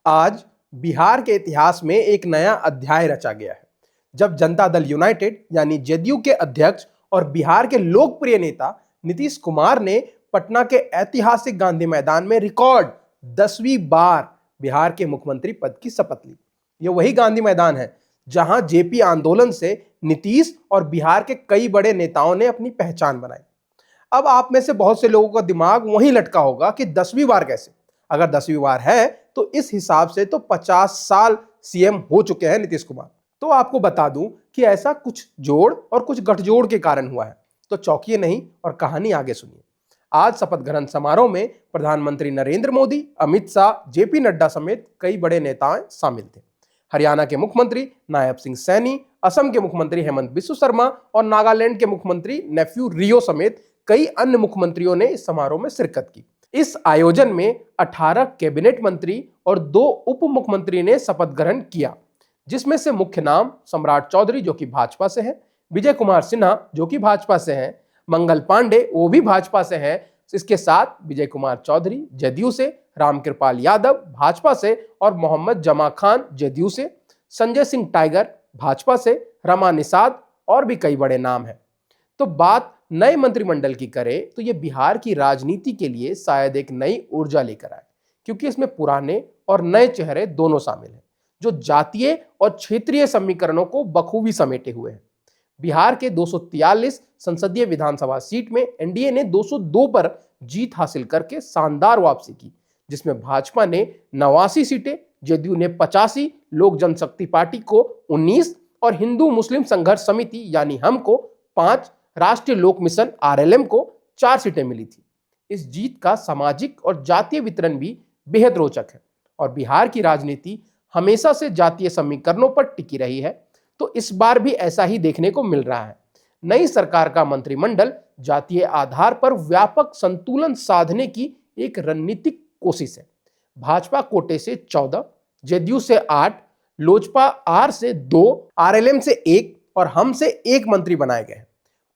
आज बिहार के इतिहास में एक नया अध्याय रचा गया है, जब जनता दल यूनाइटेड यानी जेडीयू के अध्यक्ष और बिहार के लोकप्रिय नेता नीतीश कुमार ने पटना के ऐतिहासिक गांधी मैदान में रिकॉर्ड 10वीं बार बिहार के मुख्यमंत्री पद की शपथ ली। यह वही गांधी मैदान है जहां जेपी आंदोलन से नीतीश और बिहार के कई बड़े नेताओं ने अपनी पहचान बनाई। अब आप में से बहुत से लोगों का दिमाग वहीं लटका होगा कि 10वीं बार कैसे? अगर 10वीं बार है तो इस हिसाब से तो 50 साल सीएम हो चुके हैं नीतीश कुमार। तो आपको बता दूं कि ऐसा कुछ जोड़ और कुछ गठजोड़ के कारण हुआ है। तो चौंकिए नहीं और कहानी आगे सुनिए। आज शपथ ग्रहण समारोह में प्रधानमंत्री नरेंद्र मोदी, अमित शाह, जेपी नड्डा समेत कई बड़े नेता शामिल थे। हरियाणा के मुख्यमंत्री नायब सिंह सैनी, असम के मुख्यमंत्री हेमंत बिस्व शर्मा और नागालैंड के मुख्यमंत्री नेफ्यू रियो समेत कई अन्य मुख्यमंत्रियों ने इस समारोह में शिरकत की। इस आयोजन में 18 कैबिनेट मंत्री और 2 उप मुख्यमंत्री ने शपथ ग्रहण किया, जिसमें से मुख्य नाम सम्राट चौधरी जो कि भाजपा से हैं, विजय कुमार सिन्हा जो कि भाजपा से हैं, मंगल पांडे वो भी भाजपा से हैं। इसके साथ विजय कुमार चौधरी जदयू से, रामकृपाल यादव भाजपा से और मोहम्मद जमा खान जदयू से, संजय सिंह टाइगर भाजपा से, रमा निषाद और भी कई बड़े नाम हैं। तो बात नए मंत्रिमंडल की करें तो ये बिहार की राजनीति के लिए शायद एक नई ऊर्जा लेकर आए, क्योंकि इसमें पुराने और नए चेहरे दोनों शामिल हैं, जो जातीय और क्षेत्रीय समीकरणों को बखूबी समेटे हुए हैं। बिहार के 243 संसदीय विधानसभा सीट में एनडीए ने 202 पर जीत हासिल करके शानदार वापसी की, जिसमें भाजपा ने 89 सीटें, जदयू ने 85, लोक जनशक्ति पार्टी को 19 और हिंदू मुस्लिम संघर्ष समिति यानी हम को 5, राष्ट्रीय लोक मिशन आरएलएम को 4 सीटें मिली थी। इस जीत का सामाजिक और जातीय वितरण भी बेहद रोचक है और बिहार की राजनीति हमेशा से जातीय समीकरणों पर टिकी रही है, तो इस बार भी ऐसा ही देखने को मिल रहा है। नई सरकार का मंत्रिमंडल जातीय आधार पर व्यापक संतुलन साधने की एक रणनीतिक कोशिश है। भाजपा कोटे से 14, जदयू से 8, लोजपा आर से 2, आरएलएम से 1 और हम से 1 मंत्री बनाए गए हैं।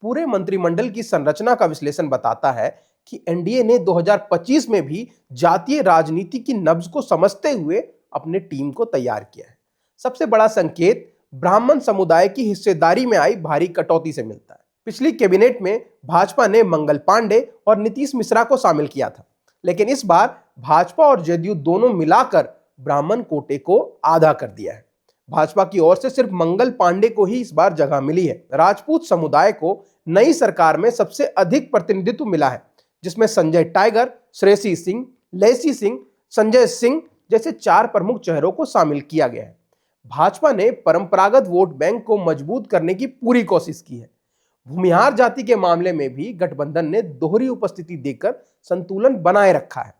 पूरे मंत्रिमंडल की संरचना का विश्लेषण बताता है कि एनडीए ने 2025 में भी जातीय राजनीति की नब्ज को समझते हुए अपने टीम को तैयार किया है। सबसे बड़ा संकेत ब्राह्मण समुदाय की हिस्सेदारी में आई भारी कटौती से मिलता है। पिछली कैबिनेट में भाजपा ने मंगल पांडे और नीतीश मिश्रा को शामिल किया था, लेकिन इस बार भाजपा और जदयू दोनों मिलाकर ब्राह्मण कोटे को आधा कर दिया है। भाजपा की ओर से सिर्फ मंगल पांडे को ही इस बार जगह मिली है। राजपूत समुदाय को नई सरकार में सबसे अधिक प्रतिनिधित्व मिला है, जिसमें संजय टाइगर, श्रेयसी सिंह, लैसी सिंह, संजय सिंह जैसे 4 प्रमुख चेहरों को शामिल किया गया है। भाजपा ने परंपरागत वोट बैंक को मजबूत करने की पूरी कोशिश की है। भूमिहार जाति के मामले में भी गठबंधन ने दोहरी उपस्थिति देकर संतुलन बनाए रखा है,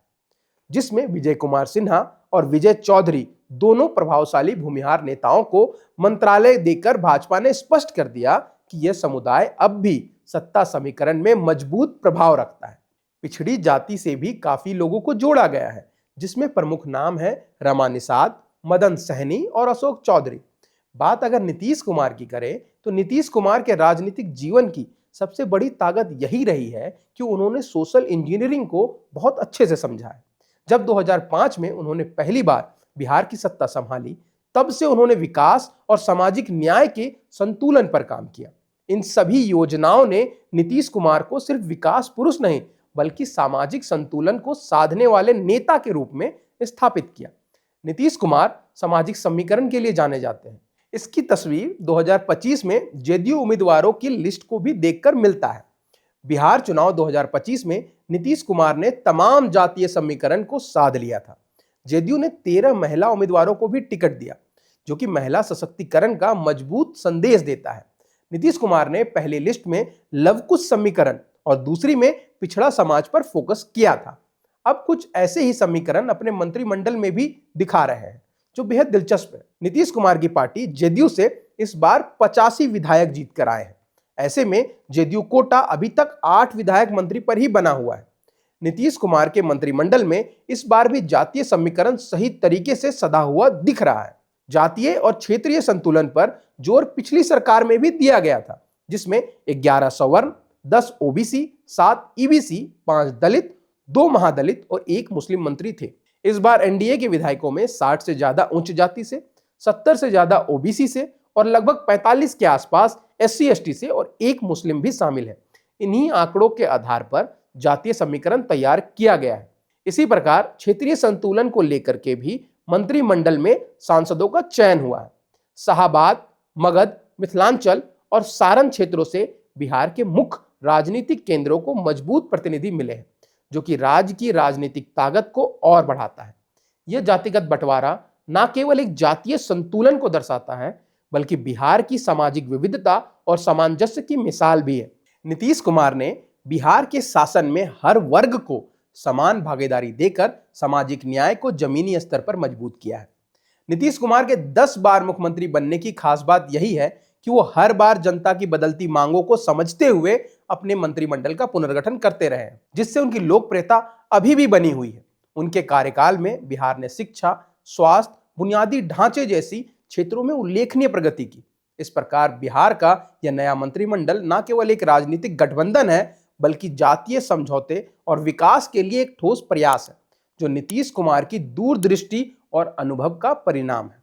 जिसमें विजय कुमार सिन्हा और विजय चौधरी दोनों प्रभावशाली भूमिहार नेताओं को मंत्रालय देकर भाजपा ने स्पष्ट कर दिया कि यह समुदाय अब भी सत्ता समीकरण में मजबूत प्रभाव रखता है। पिछड़ी जाति से भी काफी लोगों को जोड़ा गया है, जिसमें प्रमुख नाम है रमा निषाद, मदन सहनी और अशोक चौधरी। बात अगर नीतीश कुमार की करें तो नीतीश कुमार के राजनीतिक जीवन की सबसे बड़ी ताकत यही रही है कि उन्होंने सोशल इंजीनियरिंग को बहुत अच्छे से समझा है। जब 2005 में उन्होंने पहली बार बिहार की सत्ता संभाली, तब से उन्होंने विकास और सामाजिक न्याय के संतुलन पर काम किया। इन सभी योजनाओं ने नीतीश कुमार को सिर्फ विकास पुरुष नहीं बल्कि सामाजिक संतुलन को साधने वाले नेता के रूप में स्थापित किया। नीतीश कुमार सामाजिक समीकरण के लिए जाने जाते हैं। इसकी तस्वीर 2025 में जेडीयू उम्मीदवारों की लिस्ट को भी देखकर मिलता है। बिहार चुनाव 2025 में नीतीश कुमार ने तमाम जातीय समीकरण को साध लिया था। जेडीयू ने 13 महिला उम्मीदवारों को भी टिकट दिया, जो कि महिला सशक्तिकरण का मजबूत संदेश देता है। नीतीश कुमार ने पहली लिस्ट में लवकुश समीकरण और दूसरी में पिछड़ा समाज पर फोकस किया था। अब कुछ ऐसे ही समीकरण अपने मंत्रिमंडल में भी दिखा रहे हैं, जो बेहद दिलचस्प है। नीतीश कुमार की पार्टी जदयू से इस बार 85 विधायक जीत कर आए हैं। ऐसे में जदयू कोटा अभी तक 8 विधायक मंत्री पर ही बना हुआ है। नीतीश कुमार के मंत्रिमंडल में इस बार भी जातीय समीकरण सही तरीके से सधा हुआ दिख रहा है। जातीय और क्षेत्रीय संतुलन पर जोर पिछली सरकार में भी दिया गया था, जिसमें 11 सवर्ण, 10 ओबीसी, 7 ईबीसी, 5 दलित, 2 महादलित और 1 मुस्लिम मंत्री थे। इस बार एनडीए के विधायकों में 60 से ज्यादा उच्च जाति से, 70 से ज्यादा ओबीसी से और लगभग 45 के आसपास एससी एसटी से और एक मुस्लिम भी शामिल है। इन्हीं आंकड़ों के आधार पर जातीय समीकरण तैयार किया गया है। इसी प्रकार क्षेत्रीय संतुलन को लेकर के भी मंत्रिमंडल में सांसदों का चयन हुआ है। शाहाबाद, मगध, मिथिलांचल और सारण क्षेत्रों से बिहार के मुख्य राजनीतिक केंद्रों को मजबूत प्रतिनिधि मिले हैं, जो कि राज्य की राजनीतिक ताकत को और बढ़ाता है। यह जातिगत बंटवारा न केवल एक जातीय संतुलन को दर्शाता है, बल्कि बिहार की सामाजिक विविधता और सामंजस्य की मिसाल भी है। नीतीश कुमार ने बिहार के शासन में हर वर्ग को समान भागीदारी देकर सामाजिक न्याय को जमीनी स्तर पर मजबूत किया है। नीतीश कुमार के 10 बार मुख्यमंत्री बनने की खास बात यही है कि वो हर बार जनता की बदलती मांगों को समझते हुए अपने मंत्रिमंडल का पुनर्गठन करते रहे हैं, जिससे उनकी लोकप्रियता अभी भी बनी हुई है। उनके कार्यकाल में बिहार ने शिक्षा, स्वास्थ्य, बुनियादी ढांचे जैसी क्षेत्रों में उल्लेखनीय प्रगति की। इस प्रकार बिहार का यह नया मंत्रिमंडल न केवल एक राजनीतिक गठबंधन है, बल्कि जातीय समझौते और विकास के लिए एक ठोस प्रयास है, जो नीतीश कुमार की दूरदृष्टि और अनुभव का परिणाम है।